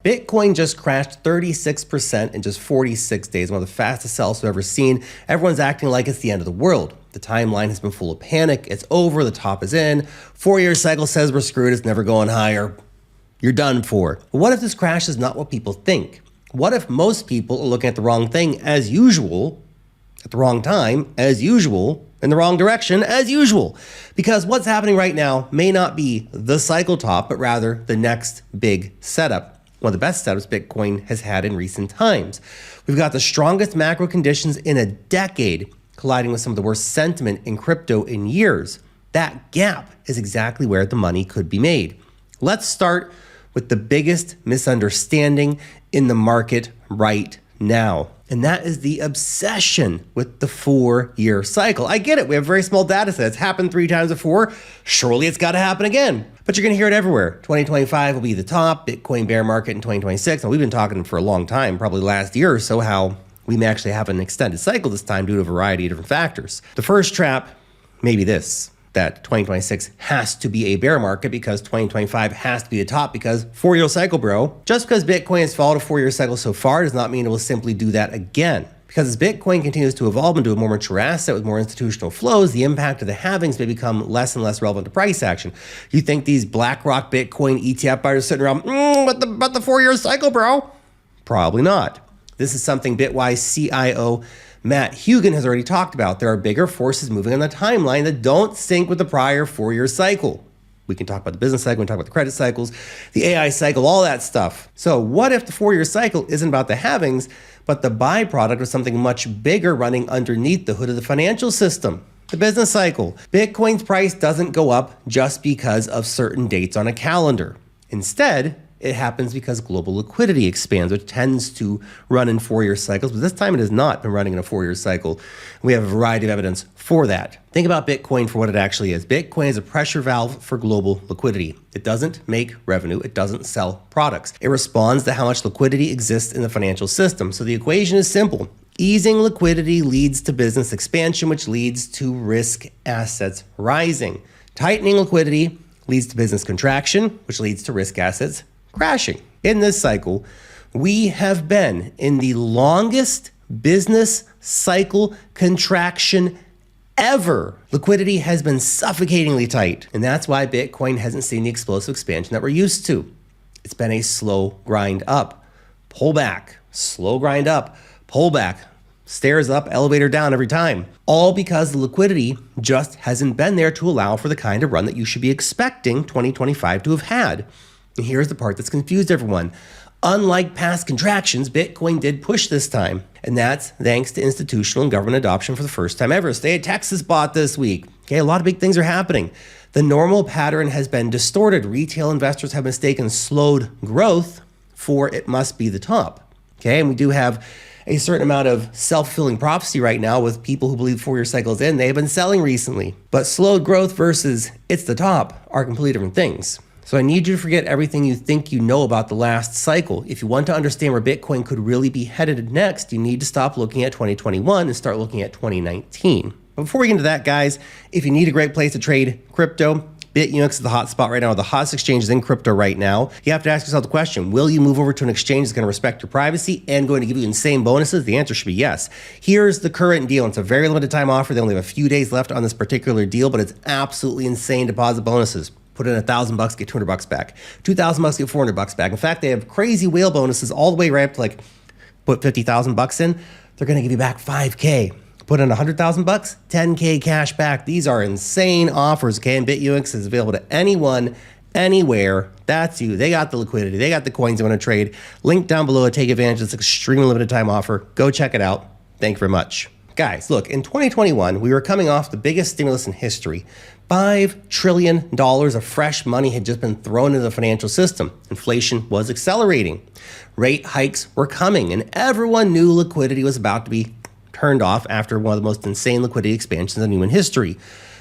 Bitcoin just crashed 36% in just 46 days, one of the fastest sells we've ever seen. Everyone's acting like it's the end of the world. The timeline has been full of panic. It's over. The top is in. 4-year cycle says we're screwed. It's never going higher. You're done for. But what if this crash is not what people think? What if most people are looking at the wrong thing as usual, at the wrong time as usual, in the wrong direction as usual? Because what's happening right now may not be the cycle top, but rather the next big setup. One of the best setups Bitcoin has had in recent times. We've got the strongest macro conditions in a decade colliding with some of the worst sentiment in crypto in years. That gap is exactly where the money could be made. Let's start with the biggest misunderstanding in the market right now. And that is the obsession with the 4-year cycle. I get it. We have very small data sets. It's happened 3 times before. Surely it's got to happen again. But you're going to hear it everywhere. 2025 will be the top. Bitcoin bear market in 2026. And we've been talking for a long time, probably last year or so, how we may actually have an extended cycle this time due to a variety of different factors. The first trap may be this, that 2026 has to be a bear market because 2025 has to be the top because 4-year cycle, bro. Just because Bitcoin has followed a 4-year cycle so far does not mean it will simply do that again. Because as Bitcoin continues to evolve into a more mature asset with more institutional flows, the impact of the halvings may become less and less relevant to price action. You think these BlackRock Bitcoin ETF buyers sitting around, but the 4-year cycle, bro? Probably not. This is something Bitwise CIO Matt Hugan has already talked about. There are bigger forces moving on the timeline that don't sync with the prior 4-year cycle. We can talk about the business cycle, we can talk about the credit cycles, the AI cycle, all that stuff. So what if the 4-year cycle isn't about the halvings, but the byproduct of something much bigger running underneath the hood of the financial system? The business cycle. Bitcoin's price doesn't go up just because of certain dates on a calendar. Instead, it happens because global liquidity expands, which tends to run in 4-year cycles, but this time it has not been running in a 4-year cycle. We have a variety of evidence for that. Think about Bitcoin for what it actually is. Bitcoin is a pressure valve for global liquidity. It doesn't make revenue. It doesn't sell products. It responds to how much liquidity exists in the financial system. So the equation is simple. Easing liquidity leads to business expansion, which leads to risk assets rising. Tightening liquidity leads to business contraction, which leads to risk assets crashing. In this cycle, we have been in the longest business cycle contraction ever. Liquidity has been suffocatingly tight, and that's why Bitcoin hasn't seen the explosive expansion that we're used to. It's been a slow grind up, pull back, slow grind up, pull back, stairs up, elevator down every time. All because the liquidity just hasn't been there to allow for the kind of run that you should be expecting 2025 to have had. And here's the part that's confused everyone. Unlike past contractions, Bitcoin did push this time. And that's thanks to institutional and government adoption for the first time ever. State of Texas bought this week. Okay, a lot of big things are happening. The normal pattern has been distorted. Retail investors have mistaken slowed growth for it must be the top. Okay, and we do have a certain amount of self-fulfilling prophecy right now with people who believe 4-year cycles in. They have been selling recently. But slowed growth versus it's the top are completely different things. So I need you to forget everything you think you know about the last cycle. If you want to understand where Bitcoin could really be headed next, you need to stop looking at 2021 and start looking at 2019. But before we get into that, guys, if you need a great place to trade crypto, BitUnix is the hot spot right now, the hottest exchanges in crypto right now. You have to ask yourself the question, will you move over to an exchange that's going to respect your privacy and going to give you insane bonuses? The answer should be yes. Here's the current deal. It's a very limited time offer. They only have a few days left on this particular deal, but it's absolutely insane deposit bonuses. Put in $1,000, get $200 back. $2,000, get $400 back. In fact, they have crazy whale bonuses all the way right up to like put $50,000 in. They're going to give you back $5K. Put in $100,000, $10K cash back. These are insane offers. Okay, and BitUnix is available to anyone, anywhere. That's you. They got the liquidity. They got the coins you want to trade. Link down below to take advantage of this extremely limited time offer. Go check it out. Thank you very much. Guys, look, in 2021, we were coming off the biggest stimulus in history. $5 trillion of fresh money had just been thrown into the financial system. Inflation was accelerating. Rate hikes were coming, and everyone knew liquidity was about to be turned off after one of the most insane liquidity expansions in human history.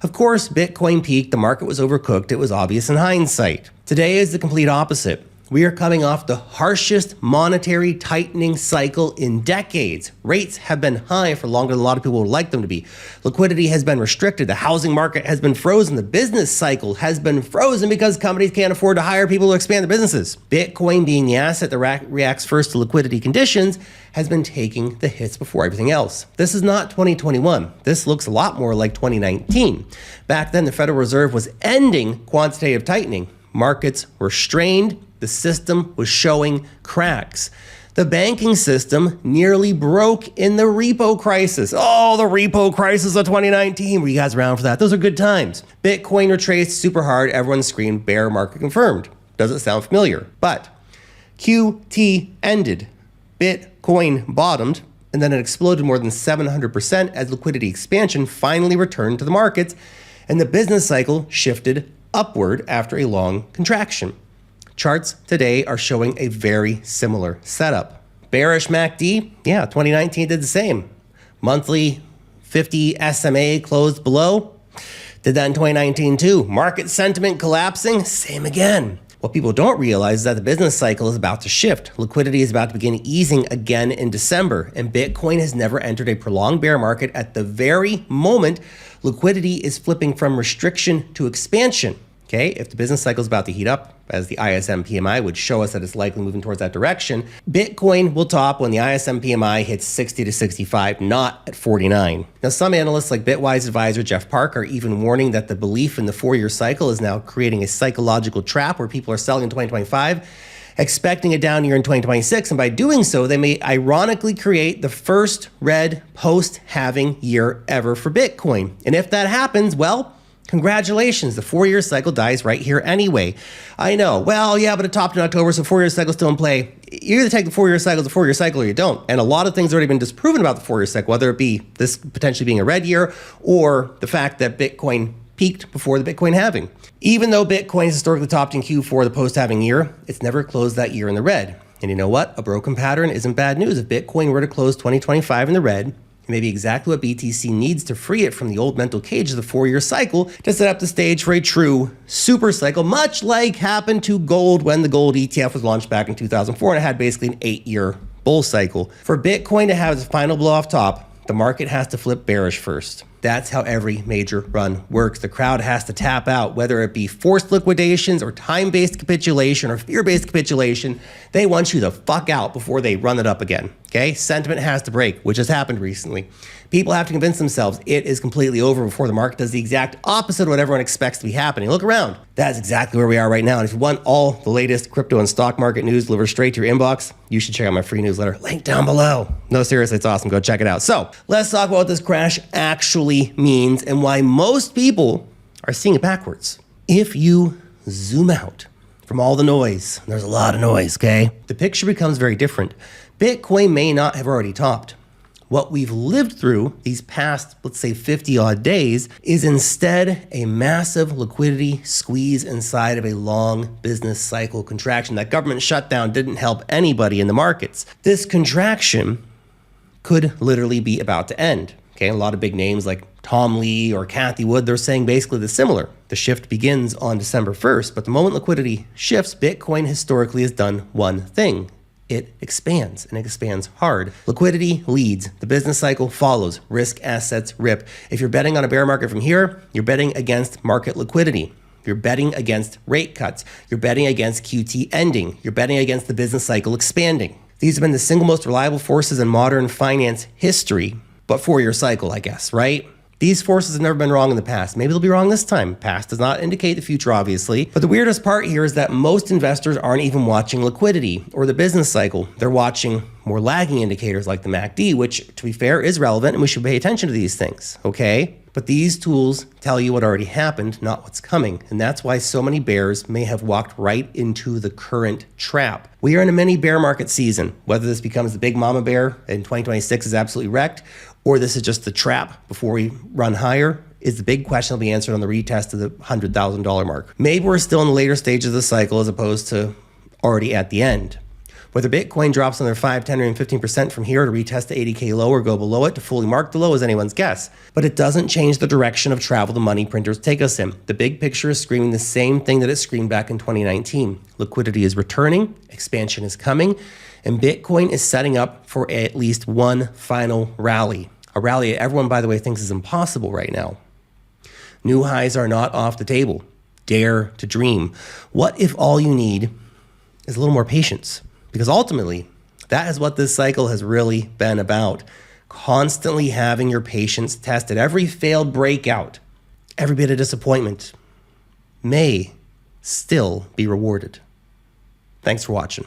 Of course, Bitcoin peaked, the market was overcooked, it was obvious in hindsight. Today is the complete opposite. We are coming off the harshest monetary tightening cycle in decades. Rates have been high for longer than a lot of people would like them to be. Liquidity has been restricted. The housing market has been frozen. The business cycle has been frozen because companies can't afford to hire people to expand their businesses. Bitcoin, being the asset that reacts first to liquidity conditions, has been taking the hits before everything else. This is not 2021. This looks a lot more like 2019. Back then, the Federal Reserve was ending quantitative tightening. Markets were strained. The system was showing cracks. The banking system nearly broke in the repo crisis. Oh, the repo crisis of 2019. Were you guys around for that? Those are good times. Bitcoin retraced super hard. Everyone screamed bear market confirmed. Does it sound familiar? But QT ended. Bitcoin bottomed, and then it exploded more than 700% as liquidity expansion finally returned to the markets, and the business cycle shifted upward after a long contraction. Charts today are showing a very similar setup. Bearish MACD, 2019 did the same. Monthly 50 SMA closed below, did that in 2019 too. Market sentiment collapsing, same again. What people don't realize is that the business cycle is about to shift. Liquidity is about to begin easing again in December, and Bitcoin has never entered a prolonged bear market at the very moment liquidity is flipping from restriction to expansion. Okay, if the business cycle is about to heat up, as the ISM PMI would show us that it's likely moving towards that direction, Bitcoin will top when the ISM PMI hits 60 to 65, not at 49. Now, some analysts like Bitwise advisor Jeff Park are even warning that the belief in the 4-year cycle is now creating a psychological trap where people are selling in 2025, expecting a down year in 2026, and by doing so, they may ironically create the first red post-halving year ever for Bitcoin. And if that happens, well, congratulations, the 4-year cycle dies right here anyway. I know, well, yeah, but it topped in October, so 4-year cycle's still in play. You either take the 4-year cycle as a 4-year cycle or you don't. And a lot of things have already been disproven about the 4-year cycle, whether it be this potentially being a red year or the fact that Bitcoin peaked before the Bitcoin halving. Even though Bitcoin has historically topped in Q4, the post-halving year, it's never closed that year in the red. And you know what? A broken pattern isn't bad news. If Bitcoin were to close 2025 in the red, it may be exactly what BTC needs to free it from the old mental cage of the 4-year cycle to set up the stage for a true super cycle, much like happened to gold when the gold ETF was launched back in 2004 and it had basically an 8-year bull cycle. For Bitcoin to have its final blow off top, the market has to flip bearish first. That's how every major run works. The crowd has to tap out, whether it be forced liquidations or time-based capitulation or fear-based capitulation. They want you to fuck out before they run it up again. Okay? Sentiment has to break, which has happened recently. People have to convince themselves it is completely over before the market does the exact opposite of what everyone expects to be happening. Look around. That's exactly where we are right now. And if you want all the latest crypto and stock market news delivered straight to your inbox, you should check out my free newsletter. Link down below. No, seriously, it's awesome. Go check it out. So let's talk about what this crash actually means and why most people are seeing it backwards. If you zoom out from all the noise, there's a lot of noise, okay? The picture becomes very different. Bitcoin may not have already topped. What we've lived through these past, let's say 50 odd days, is instead a massive liquidity squeeze inside of a long business cycle contraction. That government shutdown didn't help anybody in the markets. This contraction could literally be about to end. Okay, a lot of big names like Tom Lee or Cathie Wood, they're saying basically the similar. The shift begins on December 1st, but the moment liquidity shifts, Bitcoin historically has done one thing. It expands, and it expands hard. Liquidity leads. The business cycle follows. Risk assets rip. If you're betting on a bear market from here, you're betting against market liquidity. You're betting against rate cuts. You're betting against QT ending. You're betting against the business cycle expanding. These have been the single most reliable forces in modern finance history, but 4-year cycle, I guess, right? These forces have never been wrong in the past. Maybe they'll be wrong this time. Past does not indicate the future, obviously. But the weirdest part here is that most investors aren't even watching liquidity or the business cycle. They're watching more lagging indicators like the MACD, which, to be fair, is relevant and we should pay attention to these things, okay? But these tools tell you what already happened, not what's coming. And that's why so many bears may have walked right into the current trap. We are in a mini bear market season. Whether this becomes the big mama bear in 2026 is absolutely wrecked, or this is just the trap before we run higher, is the big question that'll be answered on the retest of the $100,000 mark. Maybe we're still in the later stages of the cycle as opposed to already at the end. Whether Bitcoin drops another 5, 10, or even 15% from here to retest the 80K low or go below it to fully mark the low is anyone's guess. But it doesn't change the direction of travel the money printers take us in. The big picture is screaming the same thing that it screamed back in 2019. Liquidity is returning, expansion is coming, and Bitcoin is setting up for at least one final rally. A rally everyone, by the way, thinks is impossible right now. New highs are not off the table. Dare to dream. What if all you need is a little more patience? Because ultimately, that is what this cycle has really been about. Constantly having your patience tested. Every failed breakout, every bit of disappointment may still be rewarded. Thanks for watching.